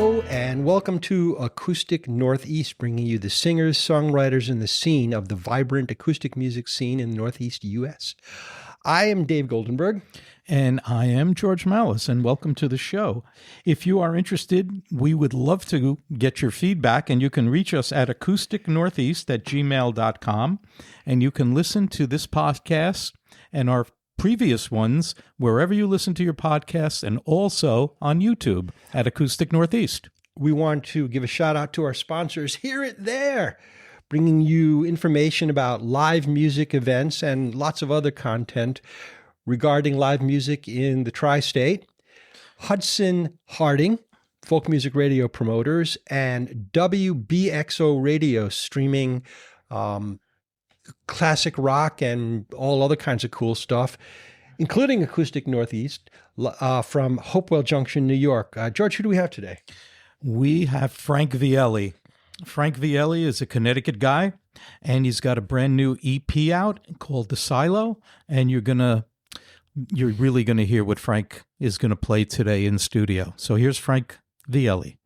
Hello, and welcome to Acoustic Northeast, bringing you the singers, songwriters, and the scene of the vibrant acoustic music scene in the Northeast U.S. I am Dave Goldenberg. And I am George Malice, and welcome to the show. If you are interested, we would love to get your feedback, and you can reach us at acousticnortheast@gmail.com, and you can listen to this podcast and our previous ones wherever you listen to your podcasts, and also on YouTube at Acoustic Northeast. We want to give a shout out to our sponsors, Hear It There, bringing you information about live music events and lots of other content regarding live music in the tri-state. Hudson Harding, folk music radio promoters, and WBXO Radio, streaming classic rock and all other kinds of cool stuff, including Acoustic Northeast from Hopewell Junction, New York. George, who do we have today? We have Frank Viele. Frank Viele is a Connecticut guy, and he's got a brand new EP out called The Silo, and you're really going to hear what Frank is going to play today in studio. So here's Frank Viele.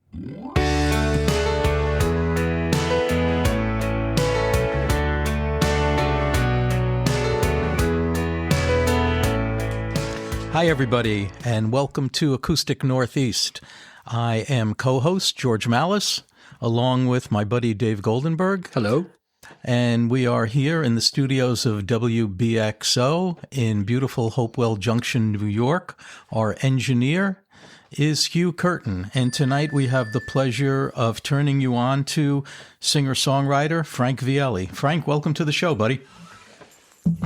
Hi, everybody, and welcome to Acoustic Northeast. I am co-host George Malice, along with my buddy Dave Goldenberg. Hello. And we are here in the studios of WBXO in beautiful Hopewell Junction, New York. Our engineer is Hugh Curtin. And tonight we have the pleasure of turning you on to singer-songwriter Frank Viele. Frank, welcome to the show, buddy.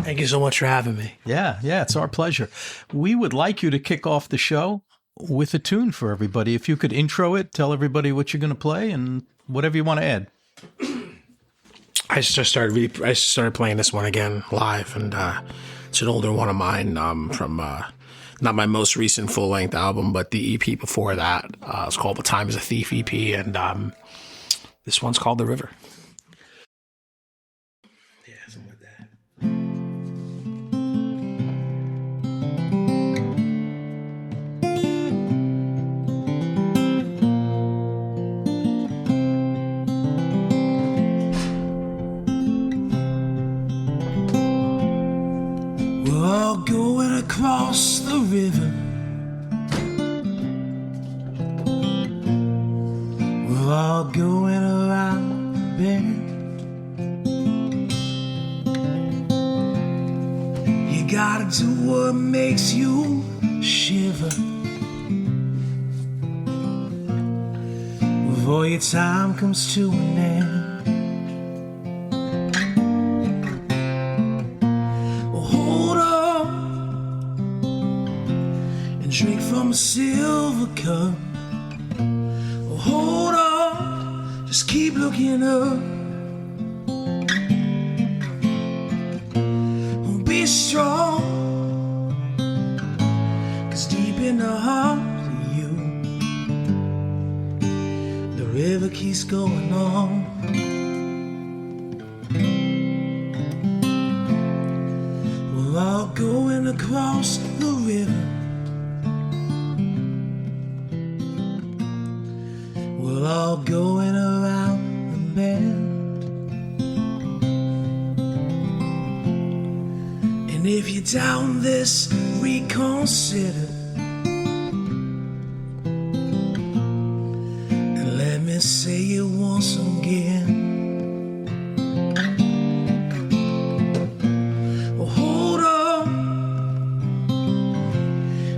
Thank you so much for having me. Yeah, it's our pleasure. We would like you to kick off the show with a tune for everybody. If you could intro it, tell everybody what you're going to play and whatever you want to add. I started playing this one again live, and it's an older one of mine from not my most recent full length album, but the EP before that. It's called "The Time Is a Thief" EP, and this one's called "The River." Yeah, something like that. Going across the river, we're all going around the bend. You gotta do what makes you shiver before your time comes to an end. Drink from a silver cup. Oh, hold on, just keep looking up. Oh, be strong, 'cause deep in the heart of you, the river keeps going on. We're all going across the river. We're all going around the bend. And if you're down this, reconsider. And let me say it once again. Well, hold on.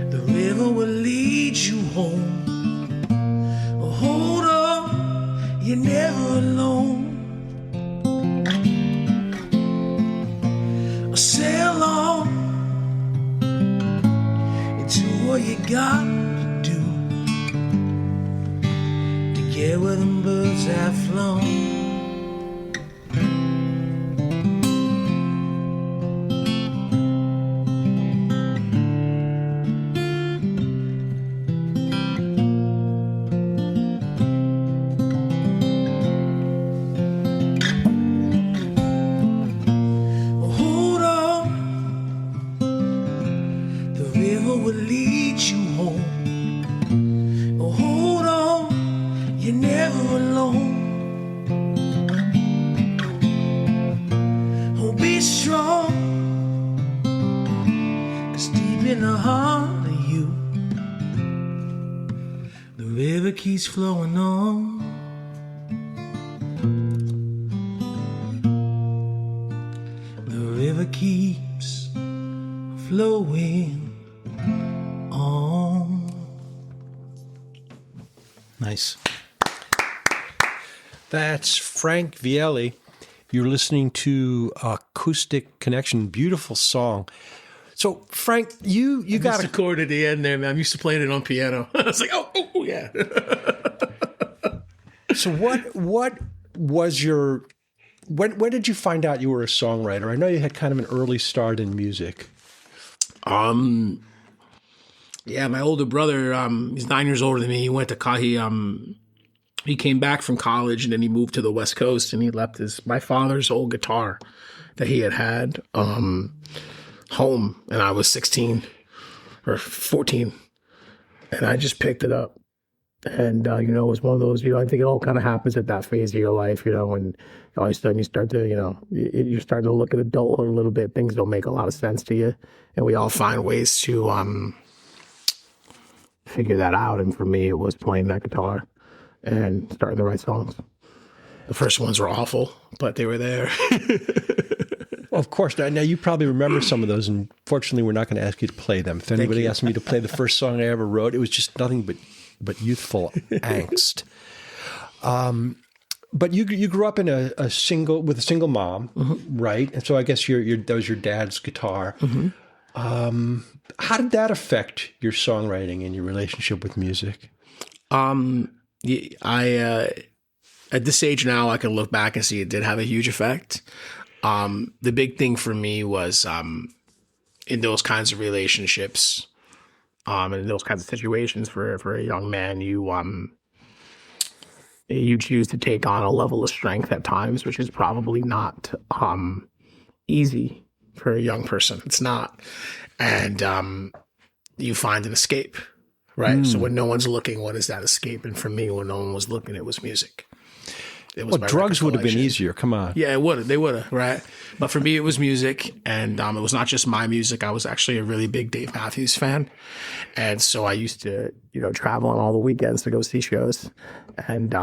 The river will lead you home. You're never alone. Sail on and do what you got to do to get where them birds have flown. river will lead you home. Oh, hold on, Oh, be strong, 'cause deep in the heart of you, the river keeps flowing on. The river keeps flowing on. Nice. That's Frank Viele. You're listening to Acoustic Connection. Beautiful song. So, Frank, you got a chord at the end there, man. I'm used to playing it on piano. I was like, oh yeah. So what was your when did you find out you were a songwriter? I know you had kind of an early start in music. Yeah, my older brother, he's 9 years older than me. He went to he came back from college and then he moved to the West Coast and he left my father's old guitar that he had home, and I was 16 or 14, and I just picked it up. And, it was one of those, I think it all kind of happens at that phase of your life, when all of a sudden you start to, you're starting to look at adulthood a little bit. Things don't make a lot of sense to you. And we all find ways to figure that out. And for me, it was playing that guitar and starting to write songs. The first ones were awful, but they were there. Well, of course. Now you probably remember some of those, and fortunately, we're not going to ask you to play them. If anybody asked me to play the first song I ever wrote, it was just nothing but youthful angst. But you grew up in with a single mom, mm-hmm. right? And so I guess that was your dad's guitar. Mm-hmm. How did that affect your songwriting and your relationship with music? At this age now, I can look back and see it did have a huge effect. The big thing for me was in those kinds of relationships, and in those kinds of situations for a young man, you choose to take on a level of strength at times, which is probably not easy for a young person. It's not. And you find an escape, right? So when no one's looking, what is that escape? And for me, when no one was looking, it was music. It was drugs would have been easier. Come on. Yeah, it would have. They would have, right? But for me, it was music. And it was not just my music. I was actually a really big Dave Matthews fan. And so I used to, travel on all the weekends to go see shows. And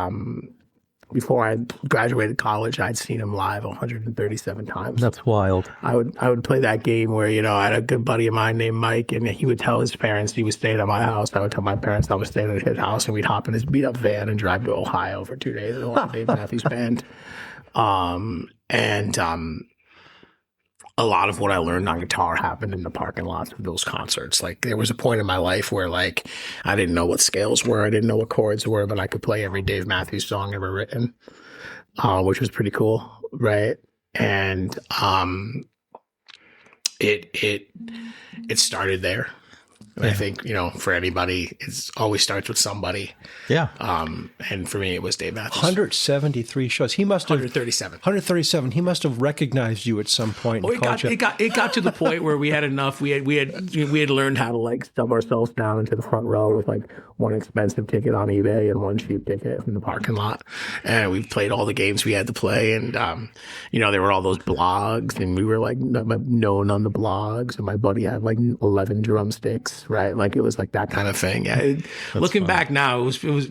before I graduated college, I'd seen him live 137 times. That's wild. I would play that game where, I had a good buddy of mine named Mike, and he would tell his parents he was staying at my house. I would tell my parents I was staying at his house, and we'd hop in his beat-up van and drive to Ohio for 2 days and watch Dave Matthews Band. A lot of what I learned on guitar happened in the parking lots of those concerts. Like, there was a point in my life where, I didn't know what scales were. I didn't know what chords were, but I could play every Dave Matthews song ever written, which was pretty cool, right? And it started there. And I think, for anybody, it always starts with somebody. Yeah. And for me, it was Dave Matthews. 173 shows. He must have 137. 137. He must have recognized you at some point. It got to the point where we had enough. We had learned how to stub ourselves down into the front row with one expensive ticket on eBay and one cheap ticket from the parking lot. And we played all the games we had to play. And there were all those blogs, and we were known on the blogs. And my buddy had 11 drumsticks. Right, it was that kind of thing. Yeah, looking back now, we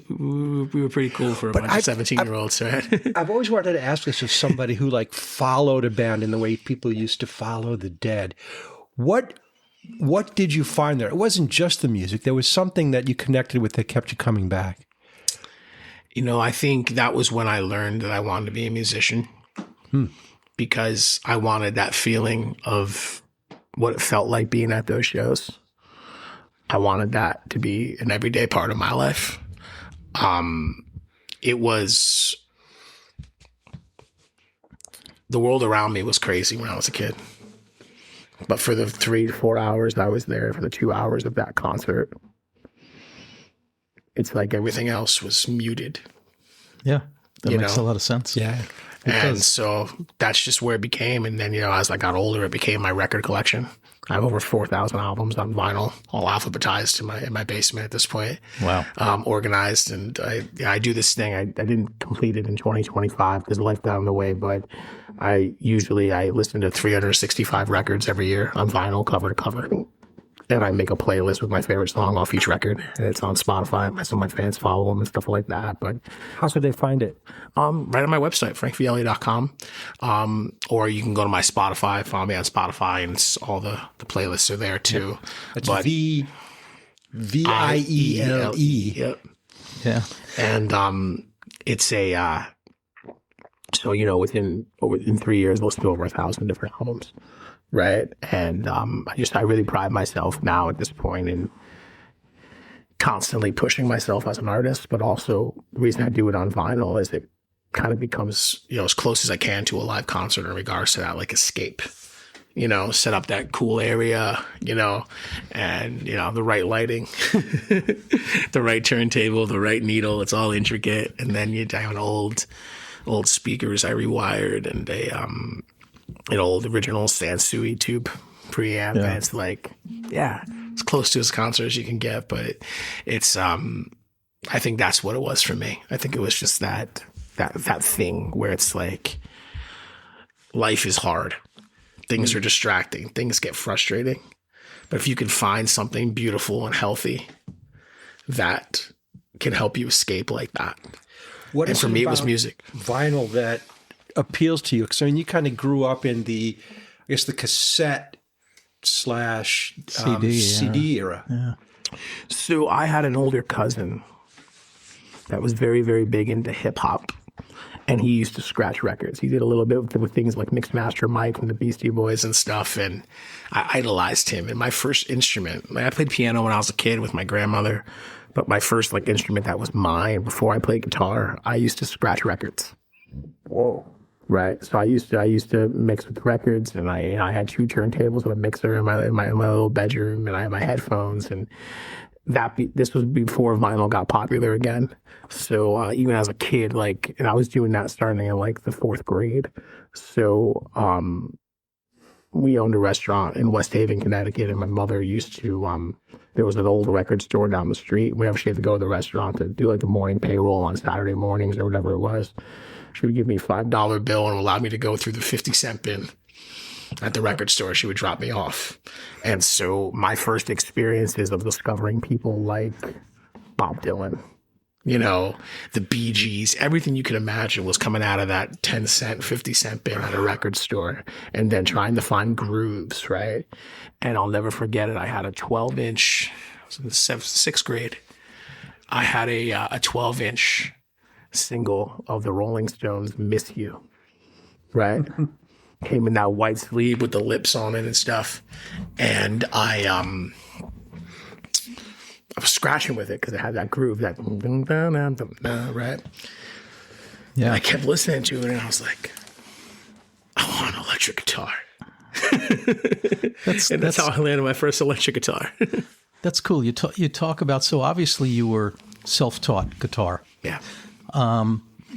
were pretty cool for a bunch of 17-year-olds, right? I've always wanted to ask this of somebody who followed a band in the way people used to follow the Dead. What did you find there? It wasn't just the music. There was something that you connected with that kept you coming back. I think that was when I learned that I wanted to be a musician, because I wanted that feeling of what it felt like being at those shows. I wanted that to be an everyday part of my life. It was, the world around me was crazy when I was a kid. But for the 3 to 4 hours I was there, for the 2 hours of that concert, it's like everything else was muted. Yeah, that makes a lot of sense. Yeah. So that's just where it became. And then, as I got older, it became my record collection. I have over 4,000 albums on vinyl, all alphabetized in my basement at this point. Wow. Organized. And I do this thing. I didn't complete it in 2025 because life got in the way, but I listen to 365 records every year on vinyl, cover to cover. And I make a playlist with my favorite song off each record. And it's on Spotify. Some of my fans follow them and stuff like that. But How could they find it? right on my website, frankvielle.com. Or you can go to my Spotify, follow me on Spotify, and it's all the playlists are there too. It's but Viele. Yep. Yeah. And it's a so within 3 years, we'll do over 1,000 different albums. Right. And I really pride myself now at this point in constantly pushing myself as an artist, but also the reason I do it on vinyl is it kind of becomes, as close as I can to a live concert in regards to that, like escape, set up that cool area, and, the right lighting, the right turntable, the right needle. It's all intricate. And then you have an old speakers I rewired and an old original Sansui tube preamp. Yeah. And it's like, it's close to as concert as you can get, but it's, I think that's what it was for me. I think it was just that thing where it's like, life is hard. Things are distracting. Things get frustrating. But if you can find something beautiful and healthy that can help you escape like that. What and for me, it was music. Vinyl that appeals to you? Because you kind of grew up in the cassette / CD era. Yeah. So I had an older cousin that was very, very big into hip hop, and he used to scratch records. He did a little bit with things like Mixmaster Mike from the Beastie Boys and stuff, and I idolized him. And my first instrument, I played piano when I was a kid with my grandmother, but my first instrument that was mine before I played guitar, I used to scratch records. Whoa. Right. So I used to mix with records, and I had 2 turntables with a mixer in my little bedroom, and I had my headphones, and this was before vinyl got popular again. So even as a kid, and I was doing that starting in the 4th grade. So we owned a restaurant in West Haven, Connecticut, and my mother used to there was an old record store down the street. We actually had to go to the restaurant to do the morning payroll on Saturday mornings or whatever it was. She would give me a $5 bill and allow me to go through the 50-cent bin at the record store. She would drop me off. And so my first experiences of discovering people like Bob Dylan, the Bee Gees, everything you could imagine was coming out of that 10-cent, 50-cent bin at a record store, and then trying to find grooves, right? And I'll never forget it. I had a 12-inch, I was in the 6th grade. I had a 12-inch single of the Rolling Stones, Miss You, right? Came in that white sleeve with the lips on it and stuff. And I was scratching with it because it had that groove, that right? Yeah. And I kept listening to it, and I was like, I want an electric guitar. That's how I landed my first electric guitar. That's cool. You talk about, so obviously you were self-taught guitar. Yeah.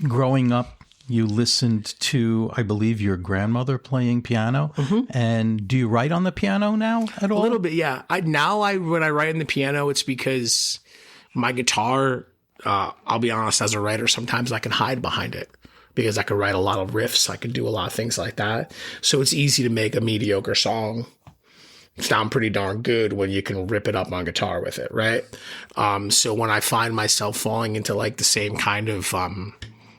Growing up, you listened to, I believe, your grandmother playing piano. Mm-hmm. And do you write on the piano now at all? A little bit, yeah. When I write on the piano, it's because my guitar, I'll be honest, as a writer, sometimes I can hide behind it because I can write a lot of riffs. I can do a lot of things like that. So it's easy to make a mediocre song sound pretty darn good when you can rip it up on guitar with it, right? So when I find myself falling into the same kind of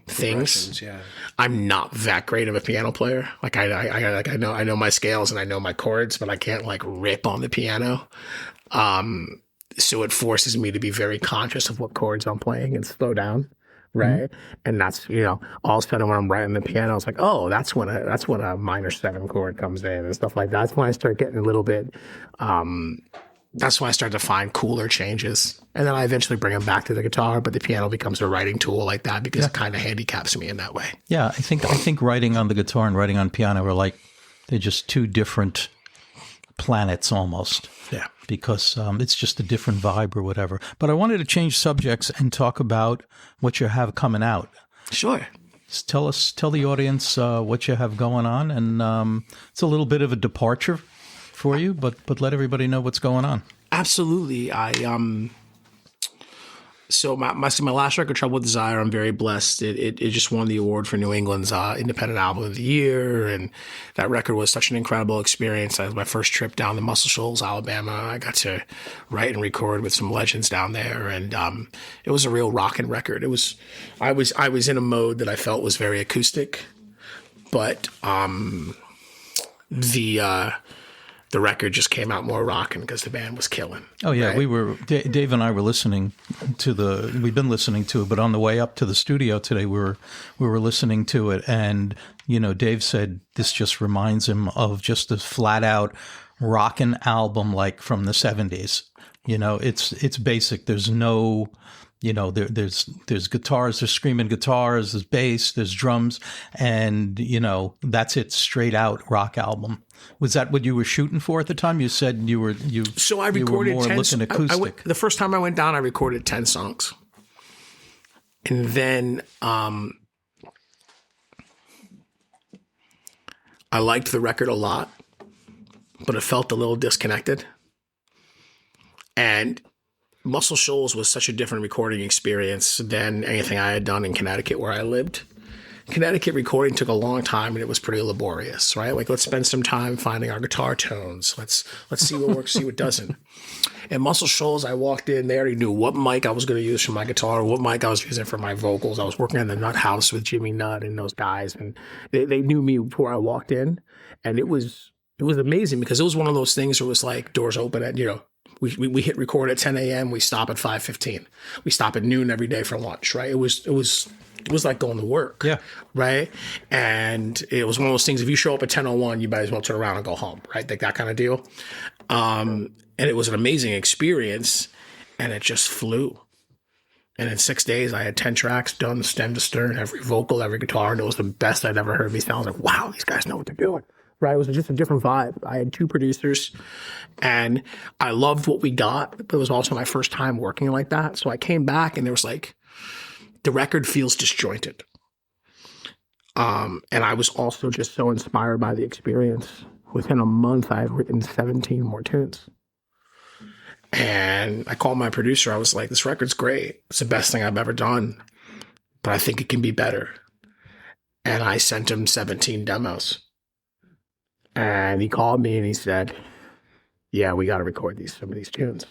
things, yeah. I'm not that great of a piano player. I know my scales and I know my chords, but I can't rip on the piano. So it forces me to be very conscious of what chords I'm playing and slow down. Right. Mm-hmm. And that's, all of a sudden when I'm writing the piano, it's that's when a minor 7 chord comes in and stuff like that. That's when I start getting a little bit, that's when I start to find cooler changes. And then I eventually bring them back to the guitar, but the piano becomes a writing tool like that because it kind of handicaps me in that way. Yeah. I think writing on the guitar and writing on piano are they're just 2 different planets almost. Yeah. Because it's just a different vibe or whatever. But I wanted to change subjects and talk about what you have coming out. Sure. Just tell the audience what you have going on. And it's a little bit of a departure for you, but let everybody know what's going on. Absolutely. So my last record, Trouble with Desire, I'm very blessed. It just won the award for New England's Independent Album of the Year, and that record was such an incredible experience. That was my first trip down to Muscle Shoals, Alabama. I got to write and record with some legends down there, and it was a real rockin' record. I was in a mode that I felt was very acoustic, but the record just came out more rocking because the band was killing. Oh yeah, right? Dave and I were listening to we've been listening to it, but on the way up to the studio today, we were listening to it, and Dave said this just reminds him of just a flat out rockin' album like from the 70s. It's basic. There's no, there's guitars, there's screaming guitars, there's bass, there's drums, and that's it, straight out rock album. Was that what you were shooting for at the time? You said So I recorded you were more 10 looking acoustic. the first time I went down, I recorded 10 songs. And then I liked the record a lot, but it felt a little disconnected. And Muscle Shoals was such a different recording experience than anything I had done in Connecticut where I lived. Connecticut recording took a long time and it was pretty laborious, right? Like, let's spend some time finding our guitar tones. Let's see what works, see what doesn't. And Muscle Shoals, I walked in, they already knew what mic I was going to use for my guitar, what mic I was using for my vocals. I was working on the Nut House with Jimmy Nutt and those guys, and they knew me before I walked in. And it was amazing because it was one of those things where it was like doors open at, we hit record at 10 a.m. We stop at 5:15. We stop at noon every day for lunch, right? It was like going to work. Yeah. Right. And it was one of those things, if you show up at 10:01, you might as well turn around and go home, right? Like that kind of deal. And it was an amazing experience, and it just flew. And in 6 days, I had 10 tracks done, stem to stern, every vocal, every guitar, and it was the best I'd ever heard me sound. I was like, wow, these guys know what they're doing. Right? It was just a different vibe. I had 2 producers, and I loved what we got, but it was also my first time working like that. So I came back, and there was like, the record feels disjointed. And I was also just so inspired by the experience. Within a month, I had written 17 more tunes. And I called my producer. I was like, this record's great. It's the best thing I've ever done, but I think it can be better. And I sent him 17 demos. And he called me and he said, yeah, we got to record some of these tunes.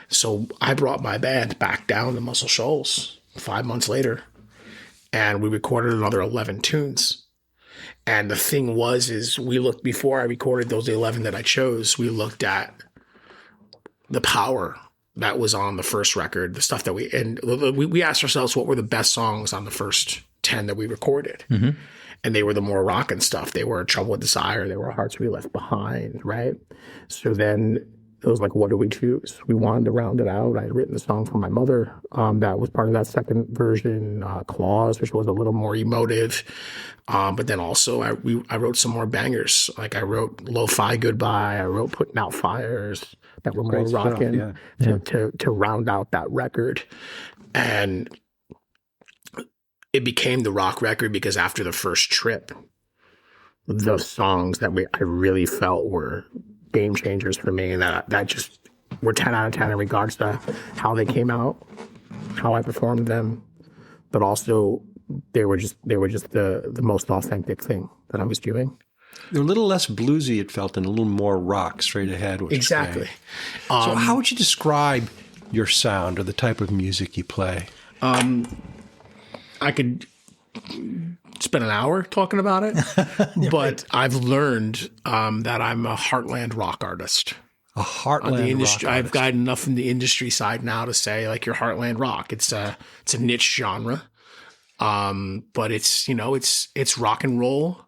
So I brought my band back down to Muscle Shoals 5 months later, and we recorded another 11 tunes. And the thing is before I recorded those 11 that I chose, we looked at the power that was on the first record, the stuff that we asked ourselves what were the best songs on the first 10 that we recorded. Mm-hmm. And they were the more rockin' stuff. They were Trouble with Desire. They were Hearts We Left Behind, right? So then it was like, what do we choose? We wanted to round it out. I had written a song for my mother that was part of that second version, Claws, which was a little more emotive. But then also I wrote some more bangers. Like I wrote Lo-Fi Goodbye. I wrote Putting Out Fires that were more rockin' to round out that record. And it became the rock record because after the first trip, the songs that I really felt were game changers for me, and that just were 10 out of 10 in regards to how they came out, how I performed them, but also they were just the most authentic thing that I was doing. They're a little less bluesy, it felt, and a little more rock straight ahead. Which exactly. So how would you describe your sound or the type of music you play? I could spend an hour talking about it, but I've learned that I'm a heartland rock artist. A heartland rock artist. I've got enough from the industry side now to say, like, you're heartland rock. It's a niche genre, but it's rock and roll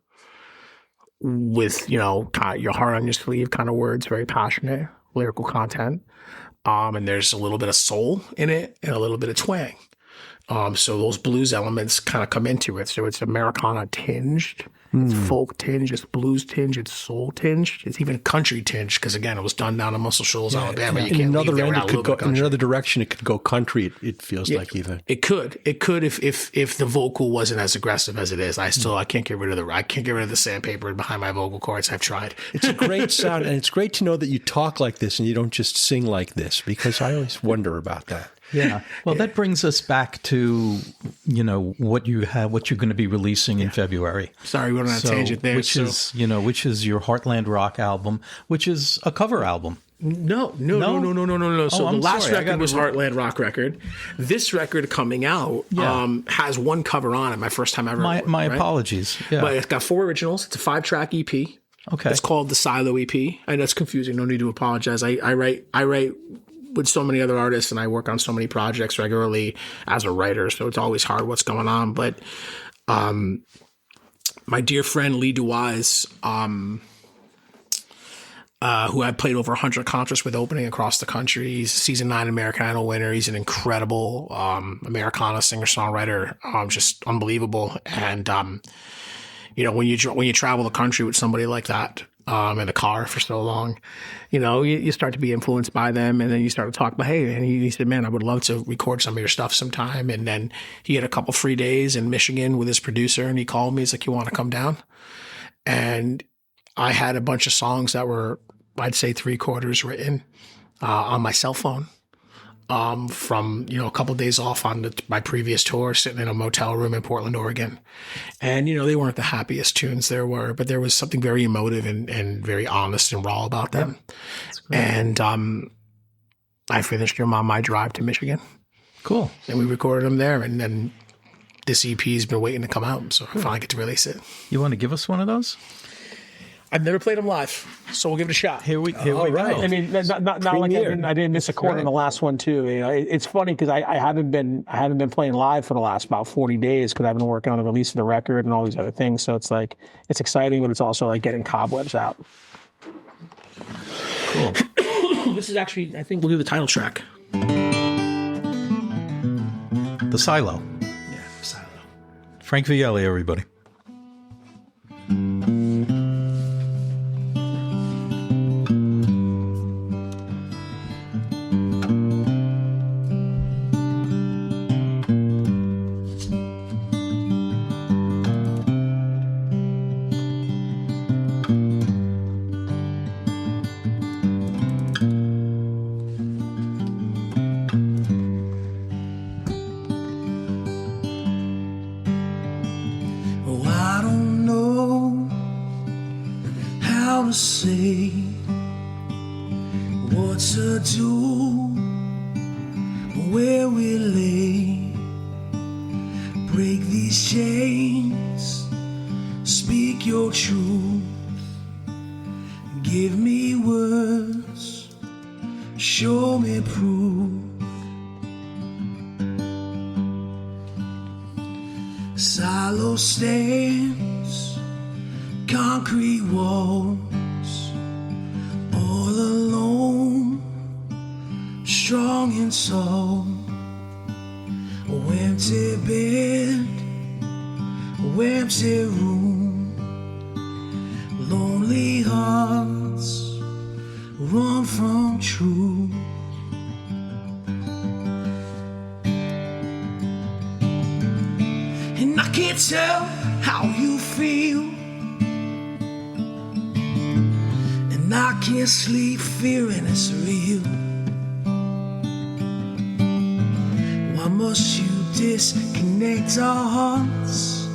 with kind of your heart on your sleeve kind of words, very passionate lyrical content, and there's a little bit of soul in it and a little bit of twang. So those blues elements kind of come into it. So it's Americana tinged, it's folk tinged, it's blues tinged, it's soul tinged, it's even country tinged because again, it was done down in Muscle Shoals, Alabama. You can't leave there without a little bit of country. In another direction, it could go country. It feels like even it could if the vocal wasn't as aggressive as it is. I can't get rid of the sandpaper behind my vocal cords. I've tried. It's a great sound, and it's great to know that you talk like this and you don't just sing like this because I always wonder about that. Yeah. Well, that brings us back to, what you're going to be releasing in February. Sorry, we went on a tangent there. Which is your Heartland Rock album, which is a cover album. No. So the last record was Heartland Rock record. This record coming out has one cover on it. My first time ever. My apologies. Yeah. But it's got 4 originals. It's a 5-track EP. Okay. It's called the Silo EP. I know it's confusing. No need to apologize. I write with so many other artists, and I work on so many projects regularly as a writer. So it's always hard what's going on. But my dear friend Lee DeWise, who I've played over 100 concerts with opening across the country. He's a season 9 American Idol winner. He's an incredible Americana singer-songwriter, just unbelievable. And, when you travel the country with somebody like that in a car for so long, you start to be influenced by them. And then you start to talk about, hey, and he said, man, I would love to record some of your stuff sometime. And then he had a couple free days in Michigan with his producer, and he called me. He's like, you want to come down? And I had a bunch of songs that were, I'd say 3/4 written on my cell phone from, a couple of days off on my previous tour, sitting in a motel room in Portland, Oregon. And, they weren't the happiest tunes there were, but there was something very emotive and very honest and raw about them. And I finished them on my drive to Michigan. Cool. And we recorded them there. And then this EP has been waiting to come out, so I finally get to release it. You want to give us one of those? I've never played them live, so we'll give it a shot. Here we Right. go. I mean, not like I didn't miss a chord on the last one too. It's funny because I haven't been playing live for the last about 40 days because I've been working on the release of the record and all these other things. So it's like it's exciting, but it's also like getting cobwebs out. Cool. This is actually, I think we'll do the title track. The Silo. Yeah, Silo. Frank Viele, everybody. Oh, I don't know how to say what to do, where we lay. Break these chains, speak your truth. Give me words, show me proof. Silo stands, concrete walls, all alone, strong and tall. Empty bed, empty room, lonely hearts run from truth. And I can't tell how you feel, and I can't sleep fearing it's real. Why must you disconnect our hearts?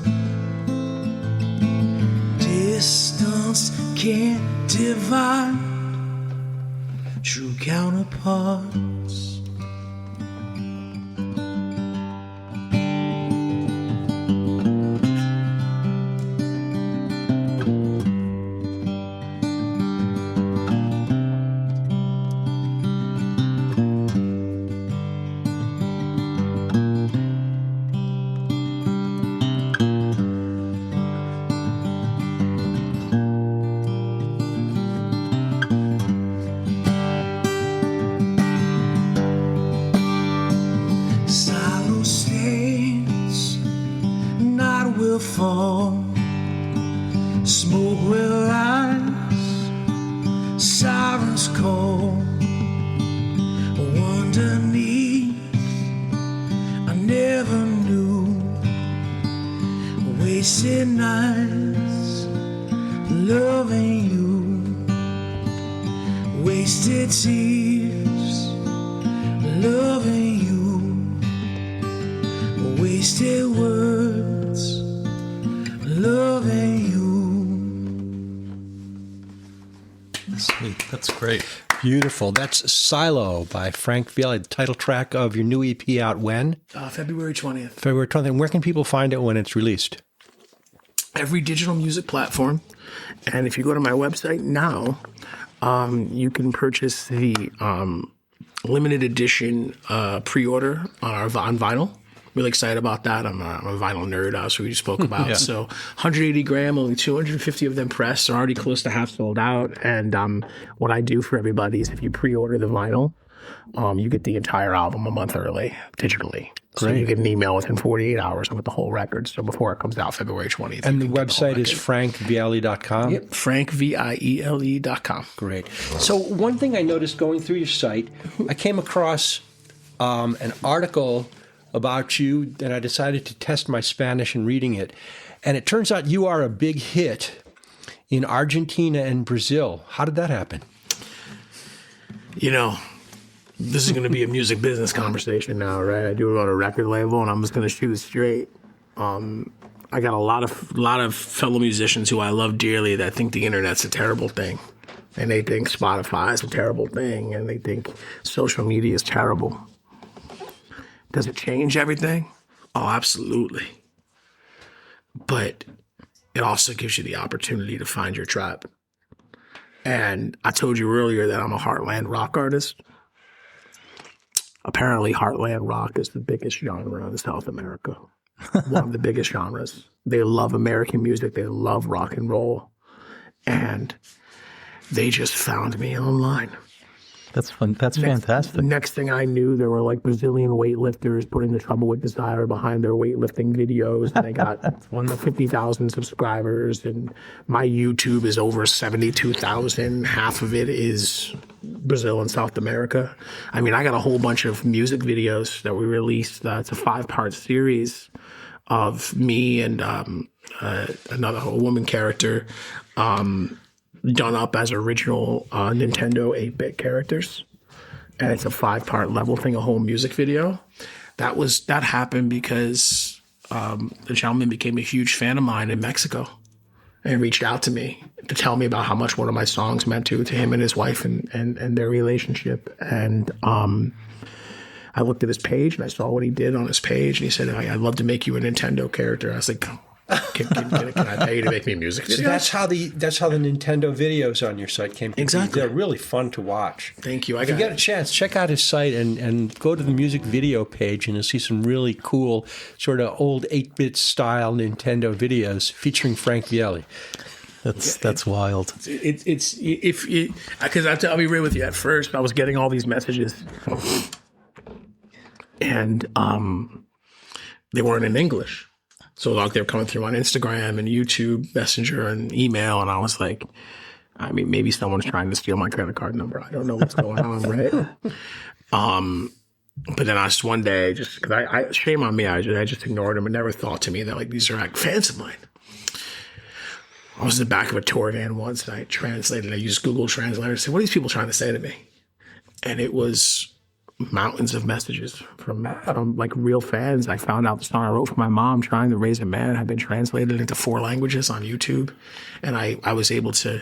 Distance can't divide true counterparts. Silo stands, night will fall, smoke will rise, sirens call. Underneath, I never knew, wasted nights loving you, wasted tears loving you. Sweet. That's great. Beautiful. That's Silo by Frank Viele, the title track of your new EP out when? February 20th. February 20th. And where can people find it when it's released? Every digital music platform. And if you go to my website now, you can purchase the limited edition pre-order on vinyl. Really excited about that. I'm a vinyl nerd, as we spoke about. So 180 gram, only 250 of them pressed. They're already close to half sold out. And what I do for everybody is if you pre-order the vinyl, you get the entire album a month early, digitally. So you get an email within 48 hours with the whole record. So before it comes out February 20th. And the website is frankviele.com? Yep, frankviele.com. Great. So one thing I noticed going through your site, I came across an article about you, and I decided to test my Spanish in reading it. And it turns out you are a big hit in Argentina and Brazil. How did that happen? You know, this is going to be a music business conversation now, right? I do it on a record label, and I'm just going to shoot straight. I got a lot of fellow musicians who I love dearly that think the internet's a terrible thing, and they think Spotify is a terrible thing, and they think social media is terrible. Does it change everything? Oh, absolutely. But it also gives you the opportunity to find your tribe. And I told you earlier that I'm a Heartland rock artist. Apparently, Heartland rock is the biggest genre in South America. One of the biggest genres. They love American music. They love rock and roll. And they just found me online. That's fun. That's fantastic. Next thing I knew, there were like Brazilian weightlifters putting The Trouble with Desire behind their weightlifting videos. And they got 50,000 subscribers. And my YouTube is over 72,000. Half of it is Brazil and South America. I mean, I got a whole bunch of music videos that we released. It's a 5-part series of me and a woman character. Done up as original Nintendo 8-bit characters. And it's a 5-part level thing, a whole music video. That happened because the gentleman became a huge fan of mine in Mexico and reached out to me to tell me about how much one of my songs meant to him and his wife and their relationship. And I looked at his page and I saw what he did on his page. And he said, I'd love to make you a Nintendo character. I was like, can I pay you to make me music videos? So that's how the Nintendo videos on your site came to be. Exactly. They're really fun to watch. Thank you. If you get a chance, check out his site and go to the music video page, and you'll see some really cool sort of old 8-bit style Nintendo videos featuring Frank Viele. That's wild. It's because I'll be real with you. At first, I was getting all these messages, and they weren't in English. So like they were coming through on Instagram and YouTube Messenger and email, and I was like, I mean, maybe someone's trying to steal my credit card number. I don't know what's going on, right? But then I just one day, just because I shame on me, I just ignored them and never thought to me that like these are like fans of mine. I was in the back of a tour van once, and I translated. I used Google Translator to say, "What are these people trying to say to me?" And it was mountains of messages from like real fans. I found out the song I wrote for my mom, Trying to Raise a Man, had been translated into 4 languages on YouTube. And I was able to,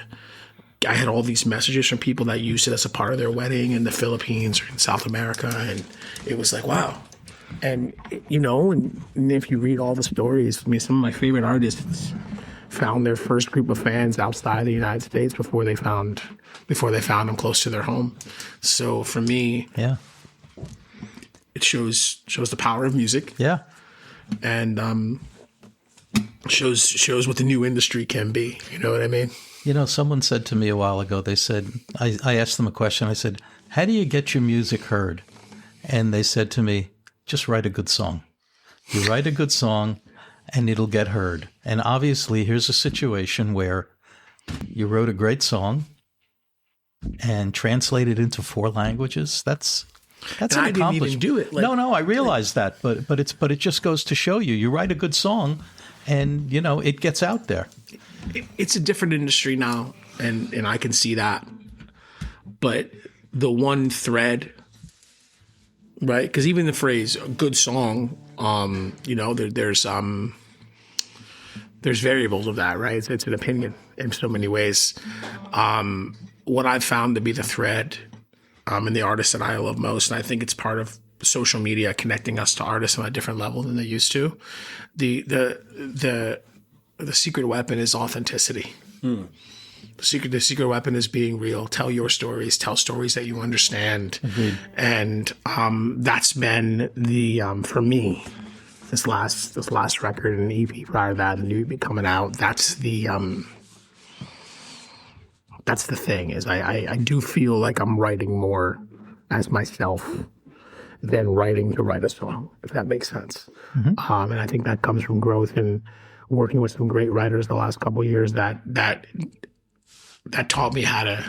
I had all these messages from people that used it as a part of their wedding in the Philippines or in South America. And it was like, wow. And, you know, and if you read all the stories, I mean, some of my favorite artists found their first group of fans outside the United States before they found them close to their home. So for me, yeah, it shows the power of music. Yeah. And shows what the new industry can be. You know what I mean? You know, someone said to me a while ago, they said, I asked them a question. I said, how do you get your music heard? And they said to me, just write a good song. You write a good song and it'll get heard. And obviously here's a situation where you wrote a great song and translated into 4 languages. That's an I didn't accomplishment. even do it. No, I realize that, but it just goes to show you write a good song, and you know it gets out there. It's a different industry now, and I can see that. But the one thread, right? Because even the phrase "a good song," you know, there's variables of that, right? It's an opinion in so many ways. what I've found to be the thread and the artists that I love most, and I think it's part of social media connecting us to artists on a different level than they used to. The secret weapon is authenticity. The secret weapon is being real. Tell your stories. Tell stories that you understand. Agreed. And that's been the for me, this last record and EP prior to that, and new EP coming out. That's the thing. Is I do feel like I'm writing more as myself than writing to write a song, if that makes sense. And I think that comes from growth and working with some great writers the last couple of years that taught me how to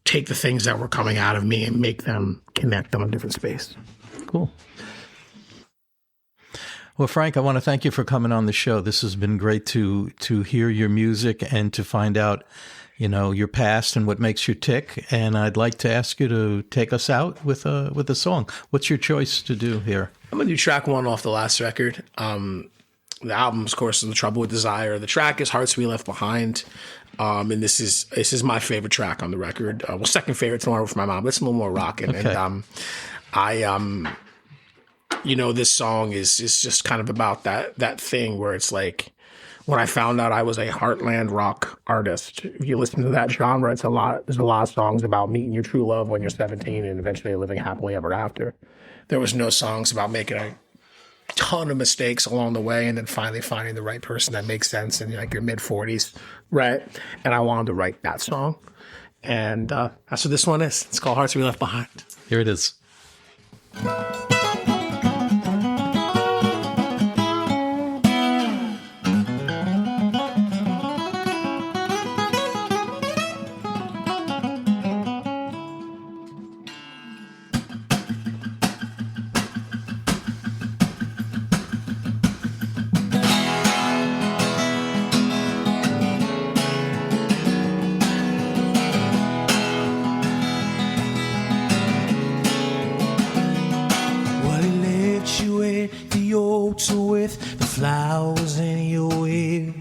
take the things that were coming out of me and make them connect on a different space. Cool. Well, Frank, I want to thank you for coming on the show. This has been great to hear your music and to find out, your past and what makes you tick. And I'd like to ask you to take us out with a song. What's your choice to do here? I'm gonna do track 1 off the last record. The album, of course, is The Trouble with Desire. The track is Hearts We Left Behind. And this is my favorite track on the record. Second favorite to for my mom, but it's a little more rocking. Okay. And this song is just kind of about that thing where it's like, when I found out I was a heartland rock artist, if you listen to that genre, there's a lot of songs about meeting your true love when you're 17 and eventually living happily ever after. There was no songs about making a ton of mistakes along the way and then finally finding the right person that makes sense in like your mid-40s, right? And I wanted to write that song. And that's what this one is. It's called Hearts We Left Behind. Here it is. With the flowers in your ear,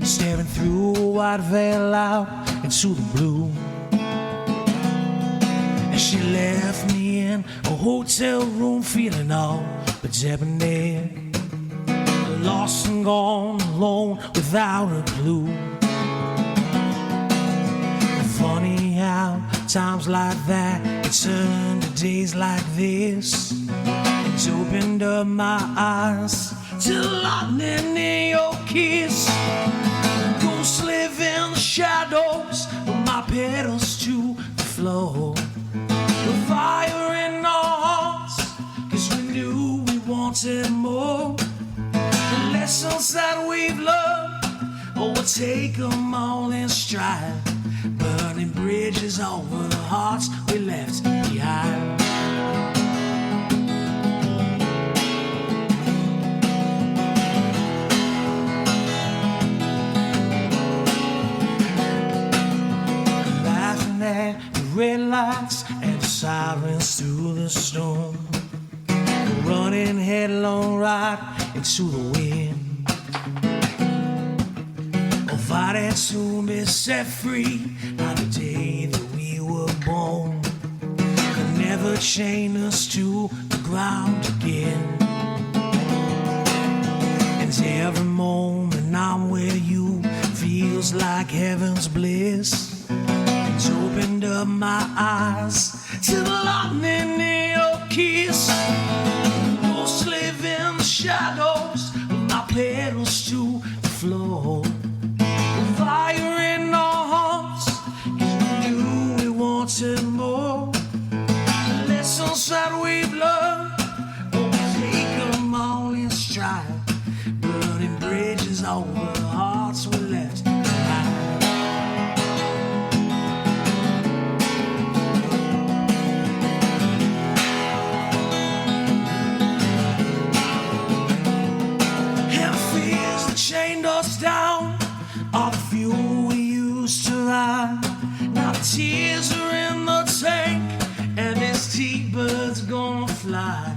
staring through a white veil out into the blue. And she left me in a hotel room feeling all but debonair, lost and gone alone without a clue. Funny how times like that can turn to days like this. It's opened up my eyes to the lightning in your kiss. Ghosts live in the shadows with my pedals to the floor. The fire in our hearts, 'cause we knew we wanted more. The lessons that we've learned, we'll take them all in stride. Burning bridges over the hearts we left behind. The red lights and sirens through the storm, running headlong right into the wind. Oh, fighting to be set free on the day that we were born, could never chain us to the ground again. And every moment I'm with you feels like heaven's bliss. It's opened up my eyes to the lightning in your kiss. Ghosts live in the shadows with my pedals to the floor. The fire in our hearts, 'cause we knew we wanted more. The lessons that we've learned, we'll take them all in stride. Burning bridges over the hearts we left behind. Chained us down, all the fuel we used to ride. Now the tears are in the tank, and this T-bird's gonna fly.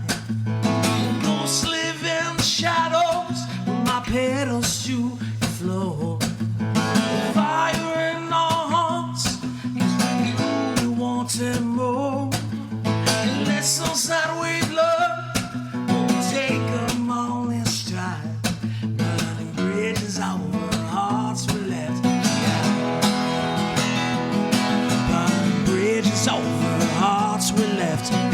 Ghosts live in the shadows with my pedals to the floor. The fire in our hearts, 'cause we left.